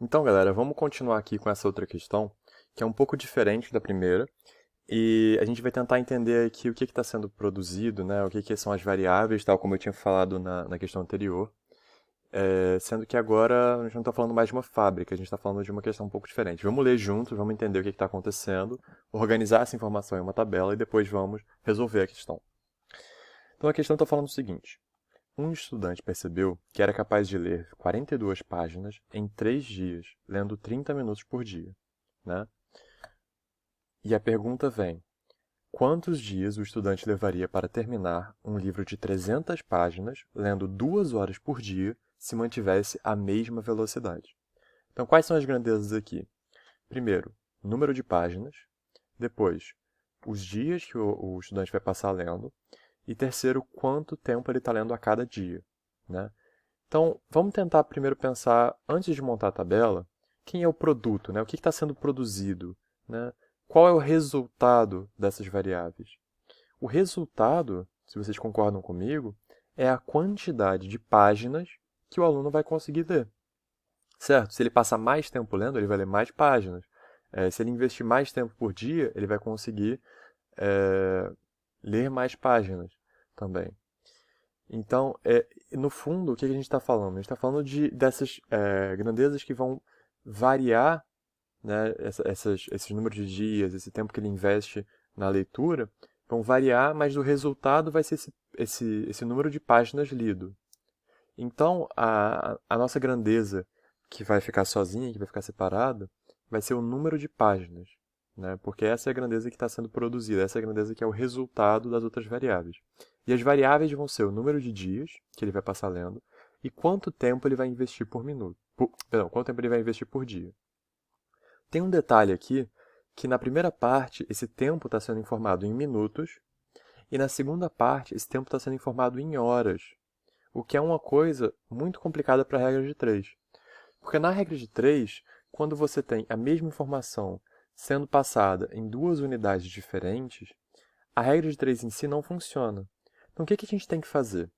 Então, galera, vamos continuar aqui com essa outra questão, que é um pouco diferente da primeira, e a gente vai tentar entender aqui o que está sendo produzido, né? O que são as variáveis, tal como eu tinha falado na questão anterior. Sendo que agora a gente não está falando mais de uma fábrica, a gente está falando de uma questão um pouco diferente. Vamos ler juntos, vamos entender o que está acontecendo, organizar essa informação em uma tabela e depois vamos resolver a questão. Então a questão está falando o seguinte. Um estudante percebeu que era capaz de ler 42 páginas em 3 dias, lendo 30 minutos por dia, né? E a pergunta vem: quantos dias o estudante levaria para terminar um livro de 300 páginas, lendo 2 horas por dia, se mantivesse a mesma velocidade? Então, quais são as grandezas aqui? Primeiro, número de páginas. Depois, os dias que o estudante vai passar lendo. E terceiro, quanto tempo ele está lendo a cada dia, né? Então, vamos tentar primeiro pensar, antes de montar a tabela, quem é o produto, né? O que está sendo produzido, né? Qual é o resultado dessas variáveis? O resultado, se vocês concordam comigo, é a quantidade de páginas que o aluno vai conseguir ler, certo? Se ele passar mais tempo lendo, ele vai ler mais páginas. Se ele investir mais tempo por dia, ele vai conseguir ler mais páginas também. Então, no fundo, o que a gente está falando? A gente está falando dessas grandezas que vão variar, né, esses números de dias, esse tempo que ele investe na leitura, vão variar, mas o resultado vai ser esse número de páginas lido. Então, a nossa grandeza, que vai ficar sozinha, que vai ficar separada, vai ser o número de páginas, né? Porque essa é a grandeza que está sendo produzida, essa é a grandeza que é o resultado das outras variáveis. E as variáveis vão ser o número de dias que ele vai passar lendo e quanto tempo ele vai investir por minuto. Perdão, quanto tempo ele vai investir por dia. Tem um detalhe aqui, que na primeira parte esse tempo está sendo informado em minutos e na segunda parte esse tempo está sendo informado em horas. O que é uma coisa muito complicada para a regra de 3. Porque na regra de 3, quando você tem a mesma informação sendo passada em duas unidades diferentes, a regra de 3 em si não funciona. Então o que a gente tem que fazer?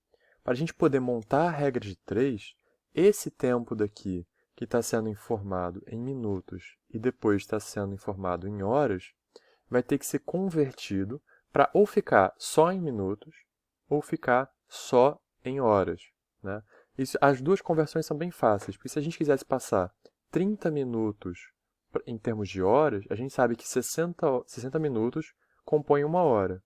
Para a gente poder montar a regra de 3, esse tempo daqui, que está sendo informado em minutos e depois está sendo informado em horas, vai ter que ser convertido para ou ficar só em minutos ou ficar só em horas, né? As duas conversões são bem fáceis, porque se a gente quisesse passar 30 minutos em termos de horas, a gente sabe que 60 minutos compõem uma hora.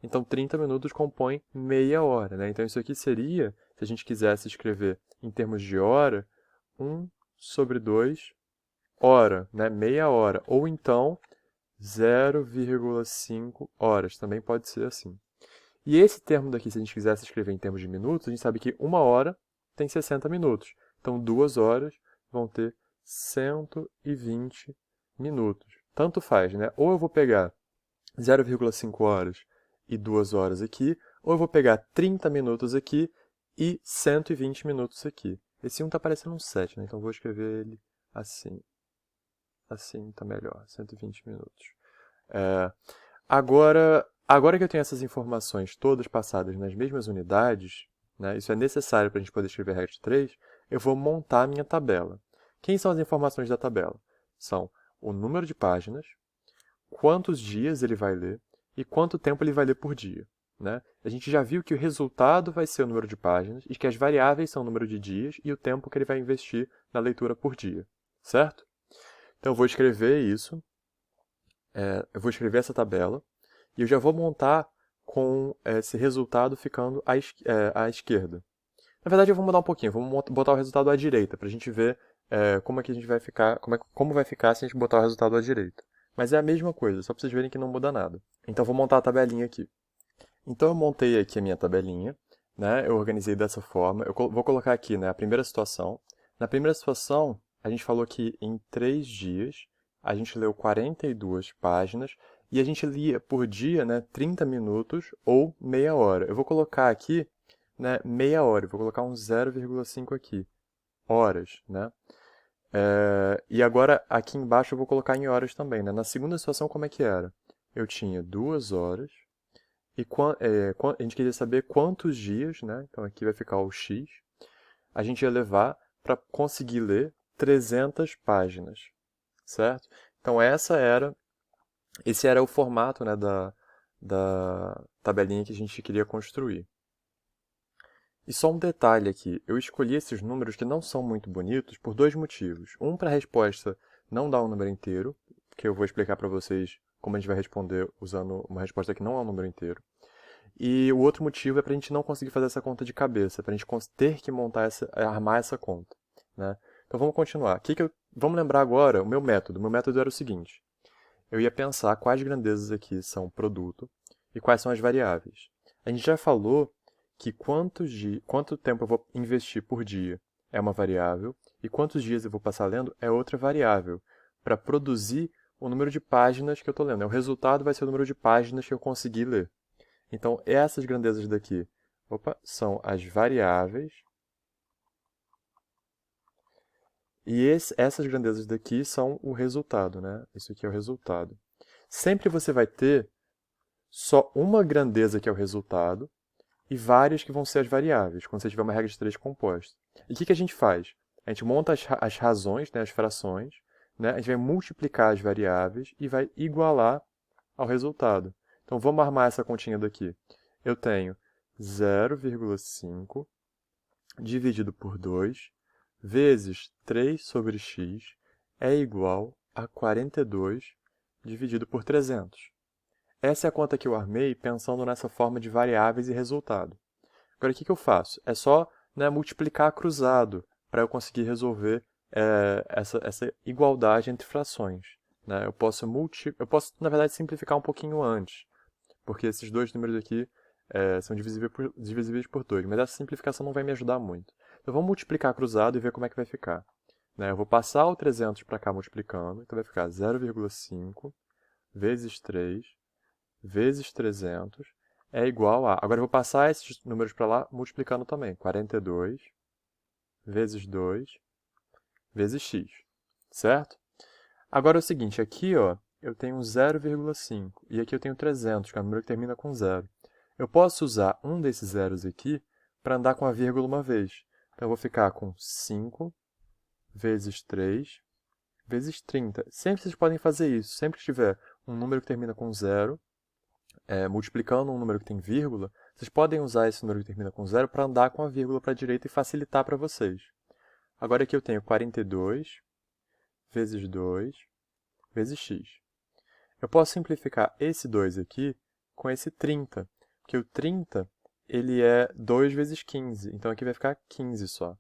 Então, 30 minutos compõem meia hora, né? Então, isso aqui seria, se a gente quisesse escrever em termos de hora, 1/2 hora, né? Meia hora. Ou então, 0,5 horas. Também pode ser assim. E esse termo daqui, se a gente quisesse escrever em termos de minutos, a gente sabe que uma hora tem 60 minutos. Então, 2 horas vão ter 120 minutos. Tanto faz, né? Ou eu vou pegar 0,5 horas e 2 horas aqui, ou eu vou pegar 30 minutos aqui e 120 minutos aqui. Esse 1 está parecendo um 7, né? Então, vou escrever ele assim. Assim está melhor, 120 minutos. Agora que eu tenho essas informações todas passadas nas mesmas unidades, né, isso é necessário para a gente poder escrever a regra de 3, eu vou montar a minha tabela. Quem são as informações da tabela? São o número de páginas, quantos dias ele vai ler e quanto tempo ele vai ler por dia, né? A gente já viu que o resultado vai ser o número de páginas e que as variáveis são o número de dias e o tempo que ele vai investir na leitura por dia, certo? Então eu vou escrever isso, eu vou escrever essa tabela e eu já vou montar com esse resultado ficando à esquerda. Na verdade, eu vou mudar um pouquinho, vou botar o resultado à direita, para a gente ver como é que a gente vai ficar, como vai ficar se a gente botar o resultado à direita. Mas é a mesma coisa, só para vocês verem que não muda nada. Então, vou montar a tabelinha aqui. Então, eu montei aqui a minha tabelinha, né? Eu organizei dessa forma. Vou colocar aqui, né, a primeira situação. Na primeira situação, a gente falou que em 3 dias a gente leu 42 páginas e a gente lia por dia, né, 30 minutos ou meia hora. Eu vou colocar aqui, né, meia hora. Eu vou colocar um 0,5 aqui. Horas, né? E agora, aqui embaixo, eu vou colocar em horas também, né? Na segunda situação, como é que era? Eu tinha 2 horas e a gente queria saber quantos dias, né? Então aqui vai ficar o x. A gente ia levar para conseguir ler 300 páginas, certo? Então esse era o formato, né, da tabelinha que a gente queria construir. E só um detalhe aqui, eu escolhi esses números que não são muito bonitos por dois motivos. Um, para a resposta não dar um número inteiro, que eu vou explicar para vocês como a gente vai responder usando uma resposta que não é um número inteiro. E o outro motivo é para a gente não conseguir fazer essa conta de cabeça, para a gente ter que armar essa conta, né? Então vamos continuar. Vamos lembrar agora o meu método. O meu método era o seguinte. Eu ia pensar quais grandezas aqui são produto e quais são as variáveis. A gente já falou que quanto tempo eu vou investir por dia é uma variável e quantos dias eu vou passar lendo é outra variável, para produzir o número de páginas que eu estou lendo. O resultado vai ser o número de páginas que eu consegui ler. Então, essas grandezas daqui são as variáveis. E essas grandezas daqui são o resultado, né? Isso aqui é o resultado. Sempre você vai ter só uma grandeza que é o resultado e várias que vão ser as variáveis, quando você tiver uma regra de 3 composta. E o que a gente faz? A gente monta as razões, né, as frações, né? A gente vai multiplicar as variáveis e vai igualar ao resultado. Então, vamos armar essa continha daqui. Eu tenho 0,5 dividido por 2 vezes 3 sobre x é igual a 42 dividido por 300. Essa é a conta que eu armei pensando nessa forma de variáveis e resultado. Agora, o que eu faço? É só, né, multiplicar cruzado para eu conseguir resolver essa igualdade entre frações, né? Eu posso, na verdade, simplificar um pouquinho antes, porque esses dois números aqui são divisíveis por 2, mas essa simplificação não vai me ajudar muito. Então, vamos multiplicar cruzado e ver como é que vai ficar. Né? Eu vou passar o 300 para cá multiplicando, então vai ficar 0,5 vezes 3 vezes 300 é igual a... Agora eu vou passar esses números para lá multiplicando também. 42 vezes 2 vezes x, certo? Agora é o seguinte, aqui ó, eu tenho 0,5 e aqui eu tenho 300, que é o número que termina com 0. Eu posso usar um desses zeros aqui para andar com a vírgula uma vez. Então eu vou ficar com 5 vezes 3 vezes 30. Sempre vocês podem fazer isso. Sempre que tiver um número que termina com 0, multiplicando um número que tem vírgula, vocês podem usar esse número que termina com 0 para andar com a vírgula para a direita e facilitar para vocês. Agora aqui eu tenho 42 vezes 2 vezes x. Eu posso simplificar esse 2 aqui com esse 30, porque o 30 ele é 2 vezes 15, então aqui vai ficar 15 só.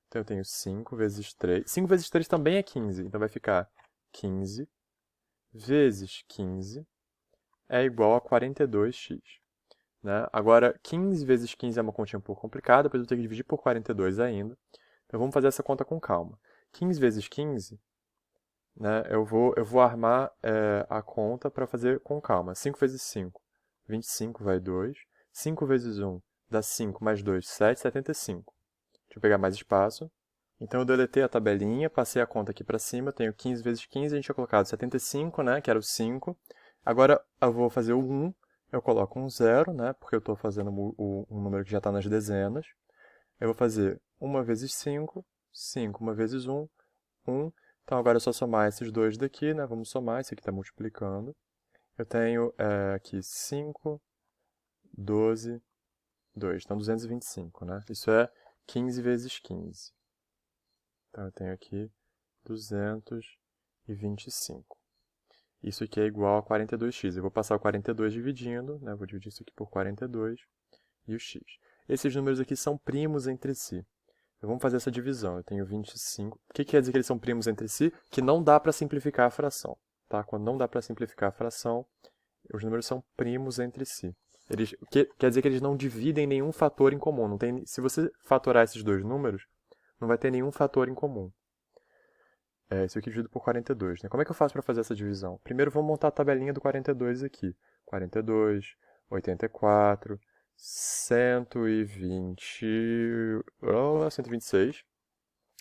Então eu tenho 5 vezes 3. 5 vezes 3 também é 15, então vai ficar 15 vezes 15 é igual a 42x. Né? Agora, 15 vezes 15 é uma continha um pouco complicada, depois eu vou ter que dividir por 42 ainda. Então vamos fazer essa conta com calma. 15 vezes 15, né, eu vou armar a conta para fazer com calma. 5 vezes 5, 25 vai 2. 5 vezes 1 dá 5 mais 2, 7, 75. Deixa eu pegar mais espaço. Então eu deletei a tabelinha, passei a conta aqui para cima, tenho 15 vezes 15, a gente tinha colocado 75, né, que era o 5. Agora eu vou fazer o 1, eu coloco um 0, né, porque eu estou fazendo um número que já está nas dezenas. Eu vou fazer 1 vezes 5, 5, 1 vezes 1, 1. Então agora é só somar esses dois daqui, né, vamos somar, esse aqui está multiplicando. Eu tenho aqui 5, 12, 2, então 225, né? Isso é 15 vezes 15. Então eu tenho aqui 225. Isso aqui é igual a 42x. Eu vou passar o 42 dividindo, né? Vou dividir isso aqui por 42 e o x. Esses números aqui são primos entre si. Então, vamos fazer essa divisão. Eu tenho 25. O que quer dizer que eles são primos entre si? Que não dá para simplificar a fração. Tá? Quando não dá para simplificar a fração, os números são primos entre si. Quer dizer que eles não dividem nenhum fator em comum. Não tem, se você fatorar esses dois números, não vai ter nenhum fator em comum. Isso aqui dividido por 42. Né? Como é que eu faço para fazer essa divisão? Primeiro, vou montar a tabelinha do 42 aqui. 42, 84, 120, 126.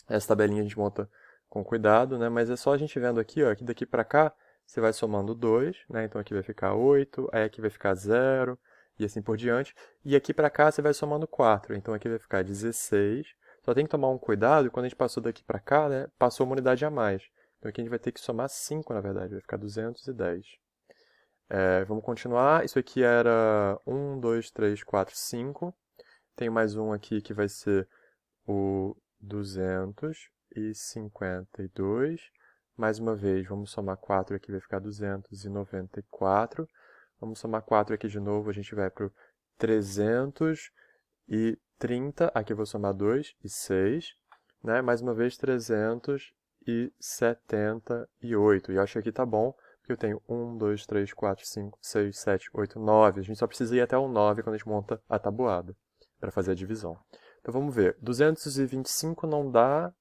Essa tabelinha a gente monta com cuidado, né? Mas é só a gente vendo aqui, ó, que daqui para cá você vai somando 2, né? Então aqui vai ficar 8, aí aqui vai ficar 0, e assim por diante. E aqui para cá você vai somando 4, então aqui vai ficar 16. Só tem que tomar um cuidado, quando a gente passou daqui para cá, né, passou uma unidade a mais. Então aqui a gente vai ter que somar 5, na verdade, vai ficar 210. Vamos continuar. Isso aqui era 1, 2, 3, 4, 5. Tem mais um aqui que vai ser o 252. Mais uma vez, vamos somar 4 aqui, vai ficar 294. Vamos somar 4 aqui de novo, a gente vai para o 330. Aqui eu vou somar 2 e 6. Né? Mais uma vez, 378. E eu acho que aqui tá bom, porque eu tenho 1, 2, 3, 4, 5, 6, 7, 8, 9. A gente só precisa ir até o 9 quando a gente monta a tabuada, para fazer a divisão. Então vamos ver. 225 não dá...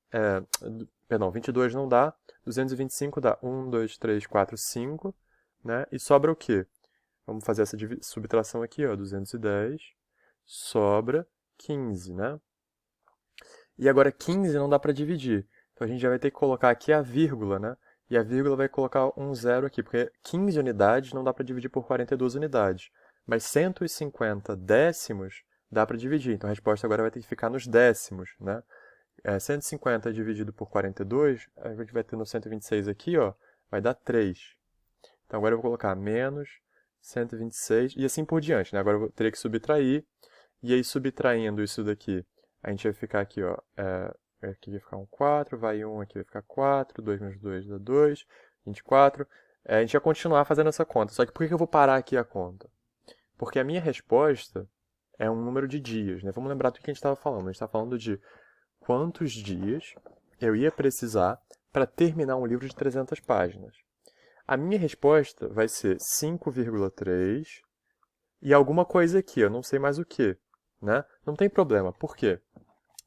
Perdão, 22 não dá. 225 dá 1, 2, 3, 4, 5. Né? E sobra o quê? Vamos fazer essa subtração aqui, ó. 210 sobra 15, né? E agora 15 não dá para dividir. Então a gente já vai ter que colocar aqui a vírgula, né? E a vírgula vai colocar um zero aqui, porque 15 unidades não dá para dividir por 42 unidades. Mas 150 décimos dá para dividir. Então a resposta agora vai ter que ficar nos décimos, né? 150 dividido por 42, a gente vai ter no 126 aqui, ó, vai dar 3. Então agora eu vou colocar menos 126 e assim por diante, né? Agora eu vou ter que subtrair, e aí subtraindo isso daqui, a gente vai ficar aqui, ó, aqui vai ficar um 4, vai 1, aqui vai ficar 4, 2 menos 2 dá 2, 24. A gente vai continuar fazendo essa conta, só que por que eu vou parar aqui a conta? Porque a minha resposta é um número de dias, né? Vamos lembrar do que a gente estava falando. A gente estava falando de quantos dias eu ia precisar para terminar um livro de 300 páginas. A minha resposta vai ser 5,3 e alguma coisa aqui, eu não sei mais o que, né? Não tem problema, por quê?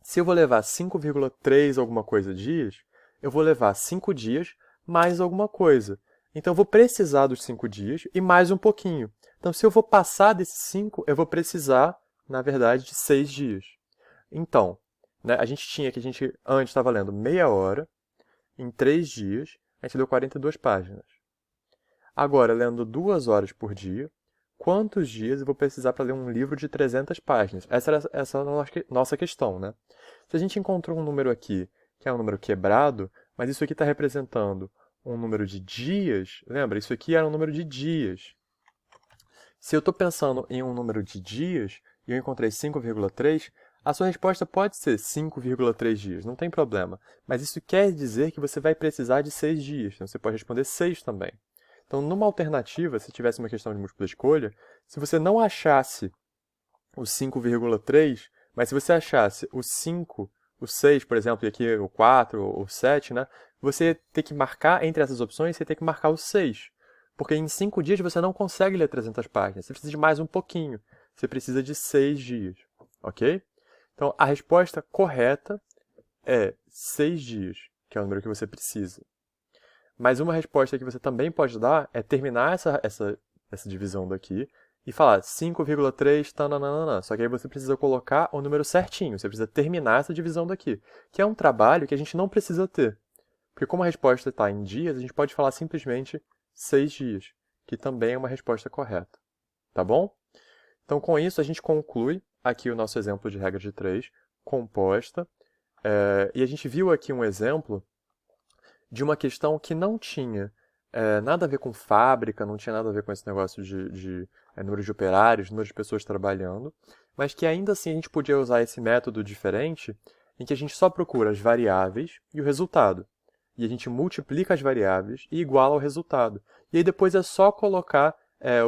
Se eu vou levar 5,3 alguma coisa dias, eu vou levar 5 dias mais alguma coisa. Então eu vou precisar dos 5 dias e mais um pouquinho. Então se eu vou passar desses 5, eu vou precisar, na verdade, de 6 dias. Então, né, a gente antes estava lendo meia hora, em 3 dias, a gente leu 42 páginas. Agora, lendo 2 horas por dia, quantos dias eu vou precisar para ler um livro de 300 páginas? Essa é a nossa questão, né? Se a gente encontrou um número aqui, que é um número quebrado, mas isso aqui está representando um número de dias, lembra? Isso aqui era um número de dias. Se eu estou pensando em um número de dias, e eu encontrei 5,3, a sua resposta pode ser 5,3 dias, não tem problema. Mas isso quer dizer que você vai precisar de 6 dias. Então você pode responder 6 também. Então, numa alternativa, se tivesse uma questão de múltipla escolha, se você não achasse o 5,3, mas se você achasse o 5, o 6, por exemplo, e aqui o 4, o 7, né? Você tem que marcar, entre essas opções, você tem que marcar o 6. Porque em 5 dias você não consegue ler 300 páginas. Você precisa de mais um pouquinho. Você precisa de 6 dias. Ok? Então, a resposta correta é 6 dias, que é o número que você precisa. Mas uma resposta que você também pode dar é terminar essa divisão daqui e falar 5,3, tananana. Só que aí você precisa colocar o número certinho. Você precisa terminar essa divisão daqui. Que é um trabalho que a gente não precisa ter. Porque como a resposta está em dias, a gente pode falar simplesmente 6 dias, que também é uma resposta correta. Tá bom? Então, com isso, a gente conclui aqui o nosso exemplo de regra de 3, composta. E a gente viu aqui um exemplo de uma questão que não tinha nada a ver com fábrica, não tinha nada a ver com esse negócio de número de operários, número de pessoas trabalhando, mas que ainda assim a gente podia usar esse método diferente, em que a gente só procura as variáveis e o resultado. E a gente multiplica as variáveis e iguala ao resultado. E aí depois é só colocar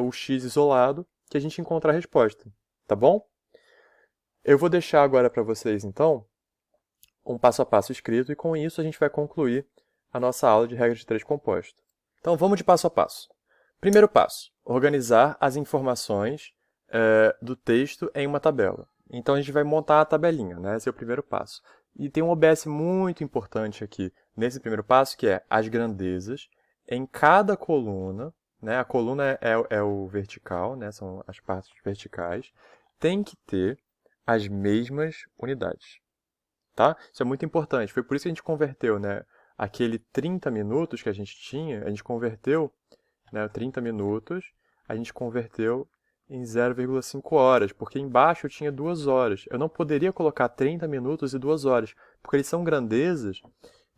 o x isolado que a gente encontra a resposta. Tá bom? Eu vou deixar agora para vocês, então, um passo a passo escrito, e com isso a gente vai concluir a nossa aula de regra de 3 composto. Então, vamos de passo a passo. Primeiro passo, organizar as informações do texto em uma tabela. Então, a gente vai montar a tabelinha, né? Esse é o primeiro passo. E tem um OBS muito importante aqui nesse primeiro passo, que é as grandezas em cada coluna, né? A coluna é o vertical, né? São as partes verticais. Tem que ter as mesmas unidades. Tá? Isso é muito importante. Foi por isso que a gente converteu, né? Aquele 30 minutos que a gente tinha, a gente converteu, né, 30 minutos, a gente converteu em 0,5 horas, porque embaixo eu tinha 2 horas. Eu não poderia colocar 30 minutos e 2 horas, porque eles são grandezas,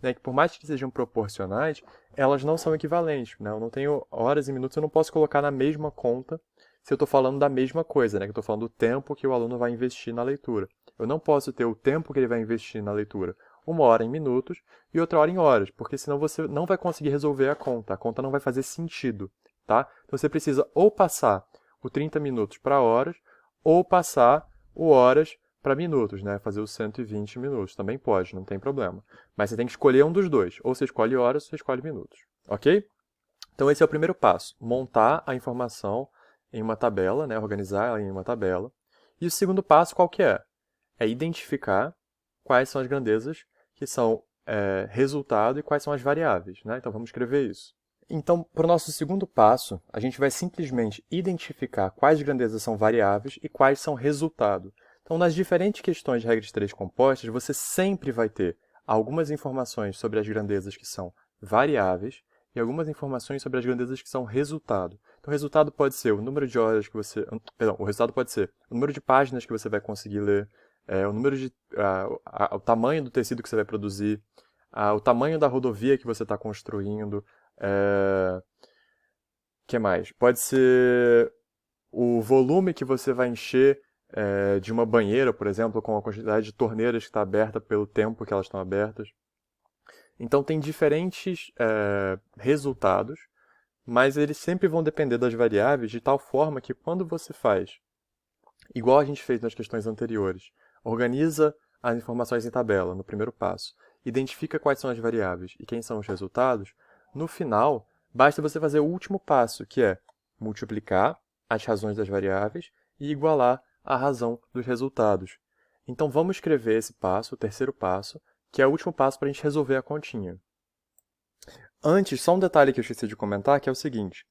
né, que por mais que sejam proporcionais, elas não são equivalentes, né? Eu não tenho horas e minutos, eu não posso colocar na mesma conta se eu estou falando da mesma coisa, né? Que eu estou falando do tempo que o aluno vai investir na leitura. Eu não posso ter o tempo que ele vai investir na leitura, 1 hora em minutos e outra hora em horas, porque senão você não vai conseguir resolver a conta não vai fazer sentido, tá? Então você precisa ou passar o 30 minutos para horas, ou passar o horas para minutos, né? Fazer os 120 minutos. Também pode, não tem problema. Mas você tem que escolher um dos dois. Ou você escolhe horas, ou você escolhe minutos. Ok? Então esse é o primeiro passo. Montar a informação em uma tabela, né? Organizar ela em uma tabela. E o segundo passo qual que é? É identificar quais são as grandezas que são resultado e quais são as variáveis, né? Então vamos escrever isso. Então, para o nosso segundo passo, a gente vai simplesmente identificar quais grandezas são variáveis e quais são resultado. Então, nas diferentes questões de regra de três compostas, você sempre vai ter algumas informações sobre as grandezas que são variáveis e algumas informações sobre as grandezas que são resultado. Então, o resultado pode ser o número de horas que você... Perdão, o resultado pode ser o número de páginas que você vai conseguir ler, o número de... o tamanho do tecido que você vai produzir, o tamanho da rodovia que você está construindo, que mais? Pode ser o volume que você vai encher de uma banheira, por exemplo, com a quantidade de torneiras que está aberta pelo tempo que elas estão abertas. Então tem diferentes resultados, mas eles sempre vão depender das variáveis de tal forma que quando você faz, igual a gente fez nas questões anteriores, organiza as informações em tabela no primeiro passo, identifica quais são as variáveis e quem são os resultados, no final, basta você fazer o último passo, que é multiplicar as razões das variáveis e igualar a razão dos resultados. Então vamos escrever esse passo, o terceiro passo, que é o último passo para a gente resolver a continha. Antes, só um detalhe que eu esqueci de comentar, que é o seguinte.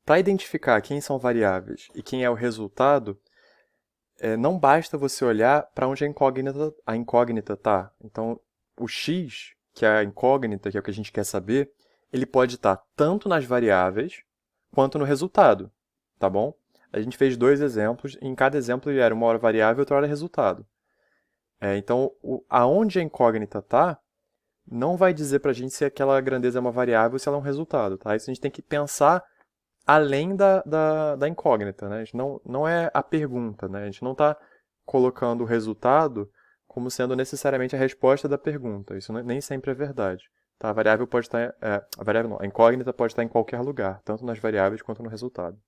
Para identificar quem são variáveis e quem é o resultado, não basta você olhar para onde a incógnita está. Então, o x, que é a incógnita, que é o que a gente quer saber, ele pode estar tanto nas variáveis quanto no resultado, tá bom? A gente fez 2 exemplos, e em cada exemplo ele era uma hora variável e outra hora resultado. Então, aonde a incógnita está, não vai dizer para a gente se aquela grandeza é uma variável ou se ela é um resultado, tá? Isso a gente tem que pensar além da incógnita, né? A gente não é a pergunta, né? A gente não está colocando o resultado como sendo necessariamente a resposta da pergunta. Isso nem sempre é verdade. Tá? A variável pode estar... a variável não, a incógnita pode estar em qualquer lugar, tanto nas variáveis quanto no resultado.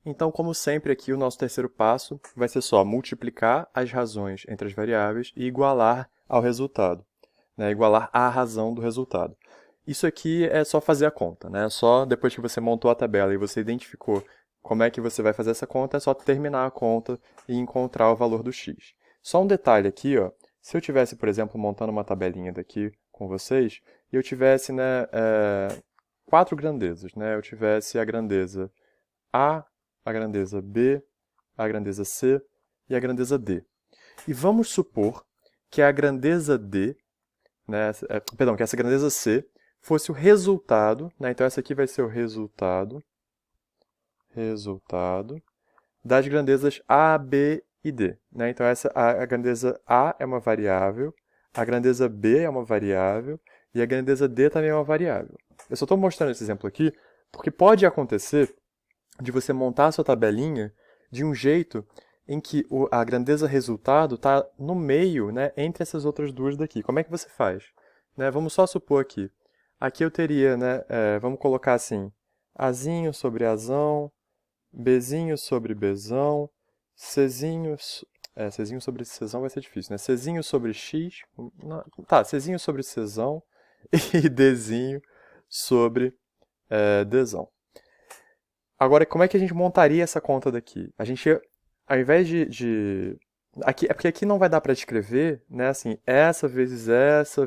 Então, como sempre aqui, o nosso terceiro passo vai ser só multiplicar as razões entre as variáveis e igualar ao resultado, né? Igualar à razão do resultado. Isso aqui é só fazer a conta, né? Só depois que você montou a tabela e você identificou como é que você vai fazer essa conta, é só terminar a conta e encontrar o valor do x. Só um detalhe aqui, ó. Se eu tivesse, por exemplo, montando uma tabelinha daqui com vocês, e eu tivesse, né, 4 grandezas, né? Eu tivesse a grandeza a grandeza B, a grandeza C e a grandeza D. E vamos supor que a grandeza D, né, perdão, que essa grandeza C fosse o resultado, né, então essa aqui vai ser o resultado das grandezas A, B e D. Né? Então a grandeza A é uma variável, a grandeza B é uma variável e a grandeza D também é uma variável. Eu só estou mostrando esse exemplo aqui porque pode acontecer de você montar a sua tabelinha de um jeito em que a grandeza resultado está no meio, né, entre essas outras duas daqui. Como é que você faz? Né, vamos só supor aqui. Aqui eu teria, né, vamos colocar assim, Azinho sobre Azão, Bzinho sobre Bzão, Czinho sobre Czão vai ser difícil, né? Czinho sobre X, tá, Czinho sobre Czão e Dzinho sobre Dzão. Agora, como é que a gente montaria essa conta daqui? A gente, ao invés aqui, é porque aqui não vai dar para escrever, né, assim, essa vezes essa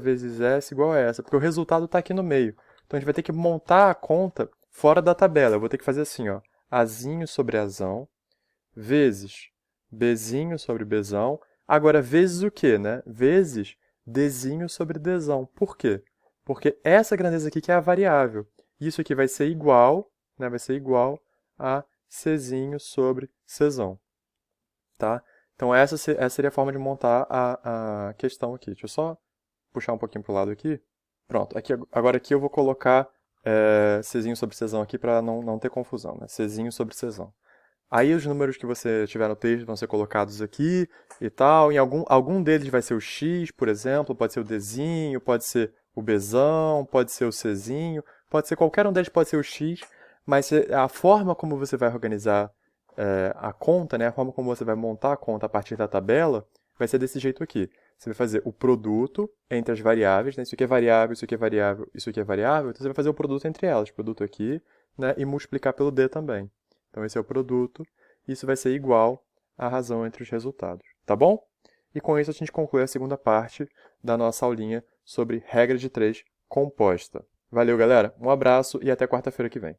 igual a essa, porque o resultado está aqui no meio. Então a gente vai ter que montar a conta fora da tabela. Eu vou ter que fazer assim, ó, Azinho sobre Azão, vezes Bzinho sobre Bzão. Agora, vezes o quê, né? Vezes Dzinho sobre Dzão. Por quê? Porque essa grandeza aqui que é a variável. Isso aqui vai ser igual, né, vai ser igual a Czinho sobre Czão, tá? Então essa seria a forma de montar a questão aqui. Deixa eu só puxar um pouquinho para o lado aqui. Pronto, agora aqui eu vou colocar Czinho sobre Czão aqui para não ter confusão, né? Czinho sobre Czão. Aí os números que você tiver no texto vão ser colocados aqui e tal. Em algum deles vai ser o X, por exemplo, pode ser o Dzinho, pode ser o Bzão, pode ser o Czinho, pode ser qualquer um deles, pode ser o X, mas a forma como você vai organizar a conta, né, a forma como você vai montar a conta a partir da tabela, vai ser desse jeito aqui. Você vai fazer o produto entre as variáveis, né? Isso aqui é variável, isso aqui é variável, isso aqui é variável, então você vai fazer o produto entre elas, produto aqui, né, e multiplicar pelo D também. Então esse é o produto, isso vai ser igual à razão entre os resultados, tá bom? E com isso a gente conclui a segunda parte da nossa aulinha sobre regra de 3 composta. Valeu, galera, um abraço e até quarta-feira que vem.